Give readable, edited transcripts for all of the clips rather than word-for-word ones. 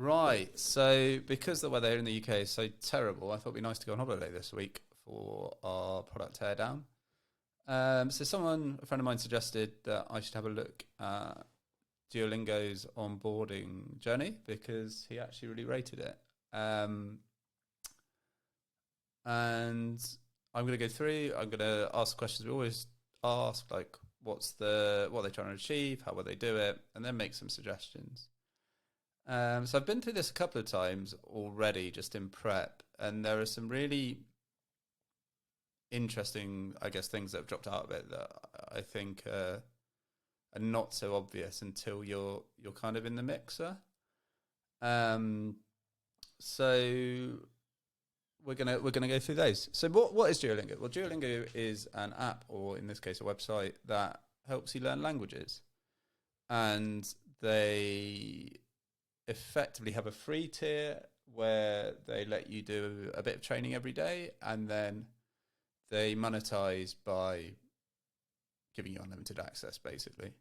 Right. So because the weather here in the UK is so terrible, I thought it'd be nice to go on holiday this week for our product teardown. So a friend of mine suggested that I should have a look at Duolingo's onboarding journey because he actually really rated it. And I'm going to go through. I'm going to ask questions we always ask, like what they're trying to achieve, how will they do it, and then make some suggestions. So I've been through this a couple of times already, just in prep, and there are some really interesting, I guess, things that have dropped out of it that I think are not so obvious until you're kind of in the mixer. Um, so we're gonna go through those. So what is Duolingo? Well, Duolingo is an app, or in this case, a website that helps you learn languages, and they effectively have a free tier where they let you do a bit of training every day, and then they monetize by giving you unlimited access, basically.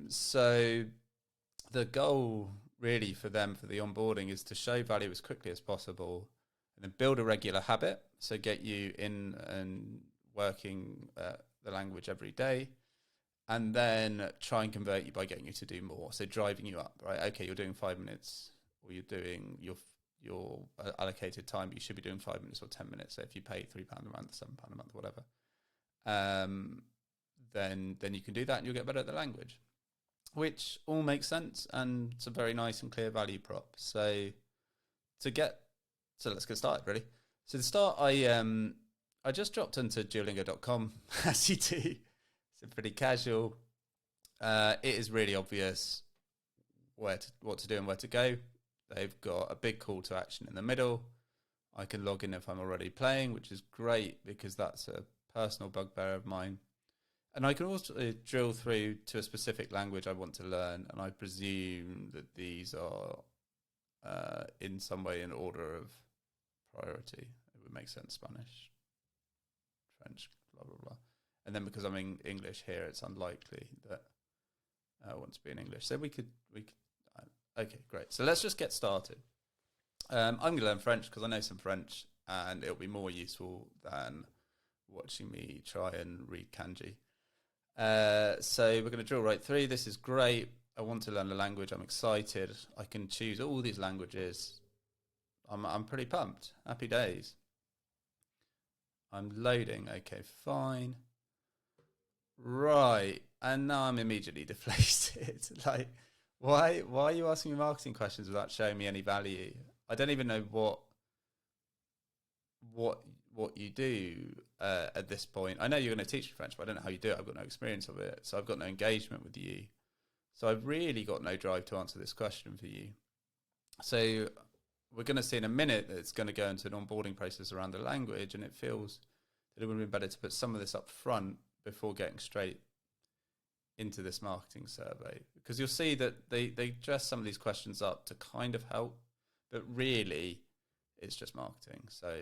So the goal really for them for the onboarding is to show value as quickly as possible and then build a regular habit. So get you in and working the language every day, and then try and convert you by getting you to do more. So driving you up, right? Okay, you're doing 5 minutes, or you're doing your allocated time, but you should be doing 5 minutes or 10 minutes. So if you pay £3 a month, £7 a month, whatever, then you can do that, and you'll get better at the language, which all makes sense, and it's a very nice and clear value prop. Let's get started, really. So to start, I just dropped into Duolingo.com, as you do. It's pretty casual. It is really obvious what to do and where to go. They've got a big call to action in the middle. I can log in if I'm already playing, which is great because that's a personal bugbear of mine. And I can also drill through to a specific language I want to learn, and I presume that these are in some way in order of priority. It would make sense: Spanish, French, blah blah blah. And then because I'm in English here, it's unlikely that I want to be in English. So we could. Okay, great. So let's just get started. I'm going to learn French because I know some French, and it'll be more useful than watching me try and read kanji. So we're going to drill right through. This is great. I want to learn the language. I'm excited. I can choose all these languages. I'm pretty pumped. Happy days. I'm loading. Okay, fine. Right. And now I'm immediately deflated. Like, why are you asking me marketing questions without showing me any value? I don't even know what you do at this point. I know you're going to teach me French, but I don't know how you do it. I've got no experience of it, so I've got no engagement with you. So I've really got no drive to answer this question for you. So we're going to see in a minute that it's going to go into an onboarding process around the language, and it feels that it would have been better to put some of this up front before getting straight into this marketing survey, because you'll see that they dress some of these questions up to kind of help, but really it's just marketing. So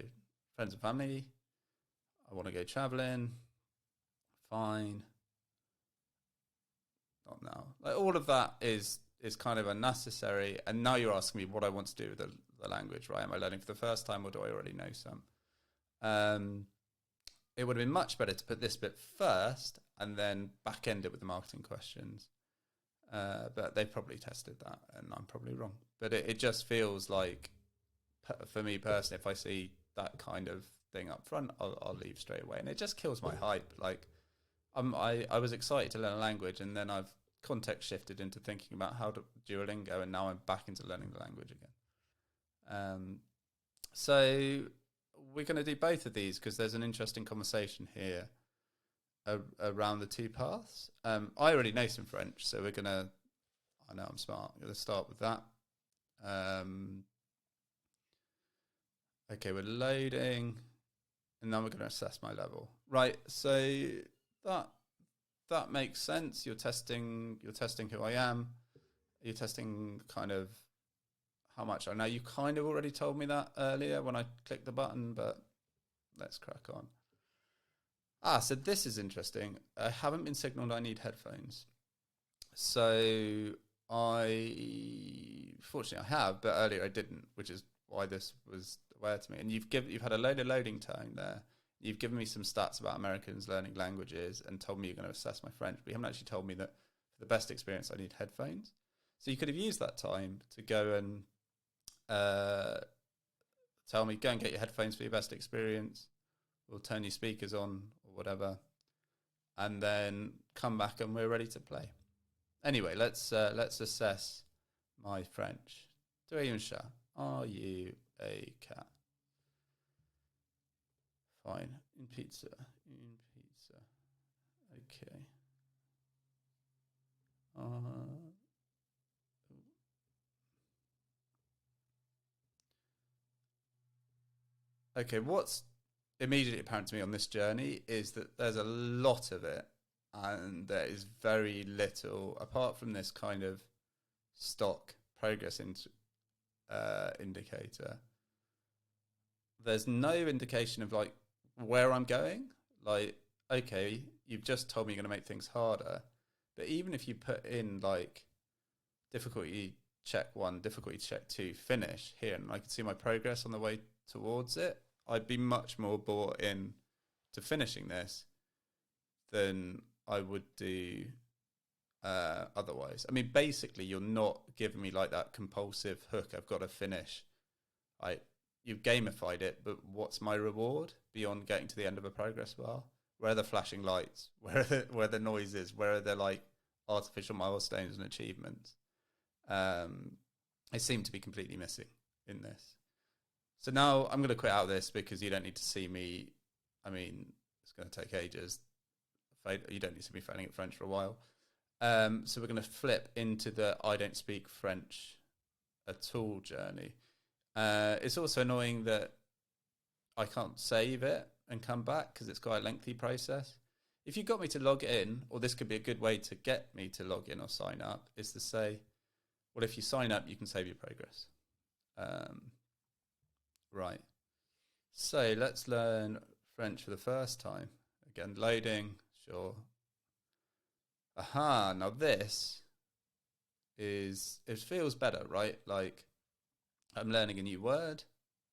friends and family, I want to go traveling, fine, not now. Like, all of that is kind of unnecessary. And now you're asking me what I want to do with the language, right? Am I learning for the first time, or do I already know some? It would have been much better to put this bit first and then back end it with the marketing questions. But they've probably tested that, and I'm probably wrong. But it just feels like, for me personally, if I see that kind of thing up front, I'll leave straight away. And it just kills my hype. Like, I was excited to learn a language, and then I've context shifted into thinking about how to Duolingo, and now I'm back into learning the language again. So we're going to do both of these because there's an interesting conversation here around the two paths. I already know some French, so I know I'm smart. I'm going to start with that. Okay, we're loading, and then we're going to assess my level. Right, so that makes sense. You're testing who I am. You're testing kind of how much I know. You kind of already told me that earlier when I clicked the button, but let's crack on. So this is interesting. I haven't been signaled I need headphones. So I fortunately I have, but earlier I didn't, which is why this was aware to me. And you've had a load of loading time there. You've given me some stats about Americans learning languages and told me you're going to assess my French, but you haven't actually told me that for the best experience I need headphones. So you could have used that time to go and tell me, go and get your headphones for your best experience. We'll turn your speakers on or whatever, and then come back and we're ready to play. Anyway, let's assess my French. Tu es un chat. Are you a cat? Fine. Une pizza. Une pizza. Okay. Okay, what's immediately apparent to me on this journey is that there's a lot of it, and there is very little, apart from this kind of stock progress indicator. There's no indication of like where I'm going. Like, okay, you've just told me you're going to make things harder, but even if you put in like difficulty check 1, difficulty check 2, finish here, and I can see my progress on the way towards it, I'd be much more bought in to finishing this than I would do otherwise. I mean, basically, you're not giving me like that compulsive hook. I've got to finish. You've gamified it, but what's my reward beyond getting to the end of a progress bar? Where are the flashing lights? Where the noise is? Where are the like artificial milestones and achievements? They seem to be completely missing in this. So now I'm going to quit out this because you don't need to see me. I mean, it's going to take ages. You don't need to see me failing at French for a while. So we're going to flip into the I don't speak French at all journey. It's also annoying that I can't save it and come back because it's quite a lengthy process. If you got me to log in, or this could be a good way to get me to log in or sign up, is to say, well, if you sign up, you can save your progress. Right. So let's learn French for the first time. Again, loading, sure. Aha, now this it feels better, right? Like I'm learning a new word,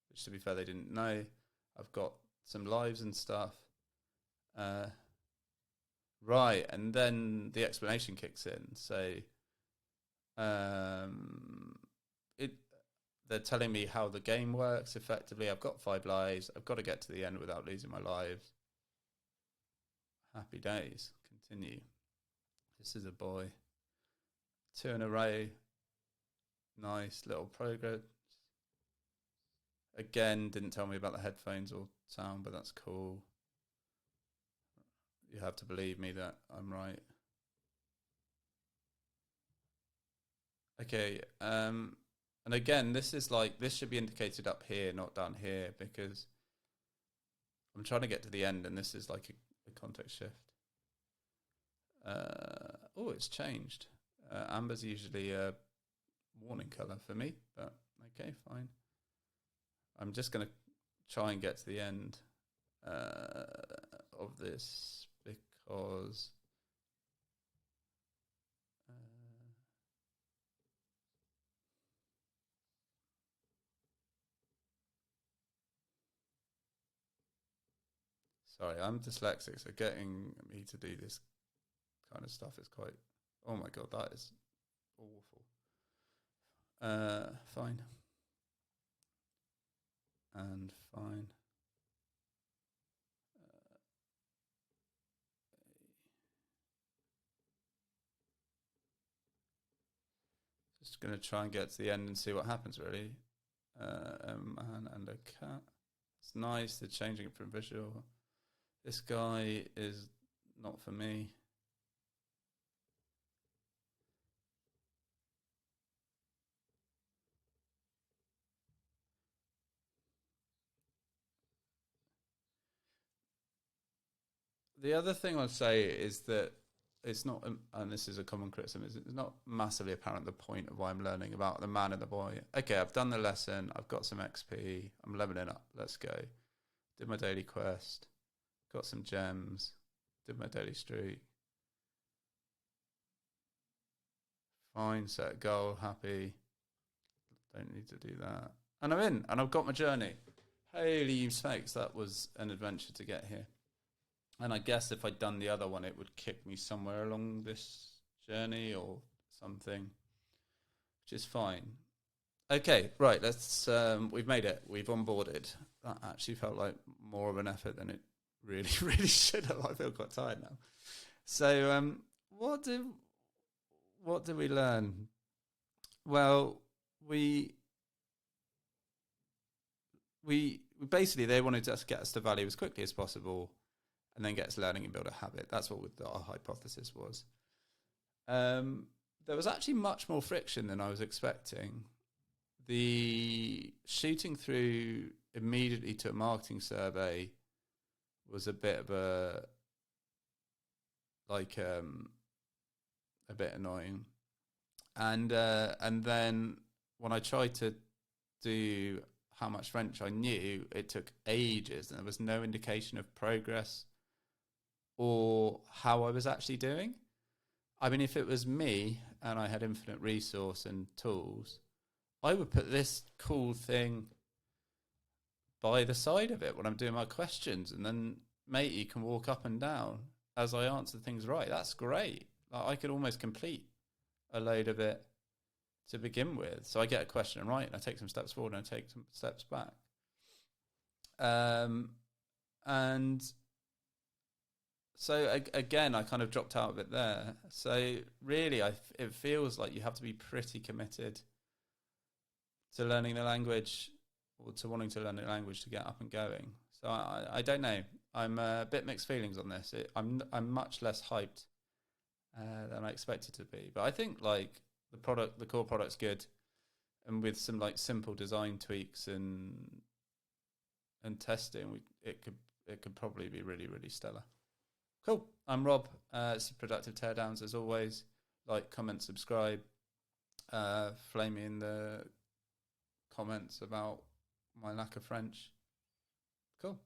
which to be fair, they didn't know. I've got some lives and stuff. Right, and then the explanation kicks in. So they're telling me how the game works effectively. I've got 5 lives. I've got to get to the end without losing my lives. Happy days. Continue. This is a boy. 2 in a row. Nice little progress. Again, didn't tell me about the headphones or sound, but that's cool. You have to believe me that I'm right. Okay, and again, this should be indicated up here, not down here, because I'm trying to get to the end, and this is like a context shift. Oh, it's changed. Amber's usually a warning color for me, but okay, fine. I'm just going to try and get to the end of this because sorry, I'm dyslexic, so getting me to do this kind of stuff is quite, oh my God, that is awful. Fine. And fine. Just going to try and get to the end and see what happens, really. A man and a cat. It's nice, they're changing it from visual. This guy is not for me. The other thing I'd say is that it's not, and this is a common criticism, it's not massively apparent the point of why I'm learning about the man and the boy. Okay, I've done the lesson, I've got some XP, I'm leveling up, let's go. Did my daily quest, got some gems, did my daily streak. Fine, set goal, happy. don't need to do that. And I'm in, and I've got my journey. Holy smokes, that was an adventure to get here. And I guess if I'd done the other one, it would kick me somewhere along this journey or something, which is fine. Okay, right, we've made it. We've onboarded. That actually felt like more of an effort than it really, really should have. I feel quite tired now. So, what did we learn? Well, we basically, they wanted to get us to value as quickly as possible and then get us learning and build a habit. That's what our hypothesis was. There was actually much more friction than I was expecting. The shooting through immediately to a marketing survey was a bit of a bit annoying. And then when I tried to do how much French I knew, it took ages and there was no indication of progress or how I was actually doing. I mean, if it was me and I had infinite resource and tools, I would put this cool thing by the side of it when I'm doing my questions, and then matey can walk up and down as I answer things right. That's great. Like, I could almost complete a load of it to begin with. So I get a question right, and I take some steps forward and I take some steps back. And so again, I kind of dropped out of it there. So really, it feels like you have to be pretty committed to learning the language, or to wanting to learn the language to get up and going. So I don't know. I'm a bit mixed feelings on this. I'm much less hyped than I expected to be. But I think like the core product's good, and with some like simple design tweaks and testing, it could probably be really, really stellar. Cool. I'm Rob. It's Productive Teardowns as always. Like, comment, subscribe. Flame me in the comments about my lack of French. Cool.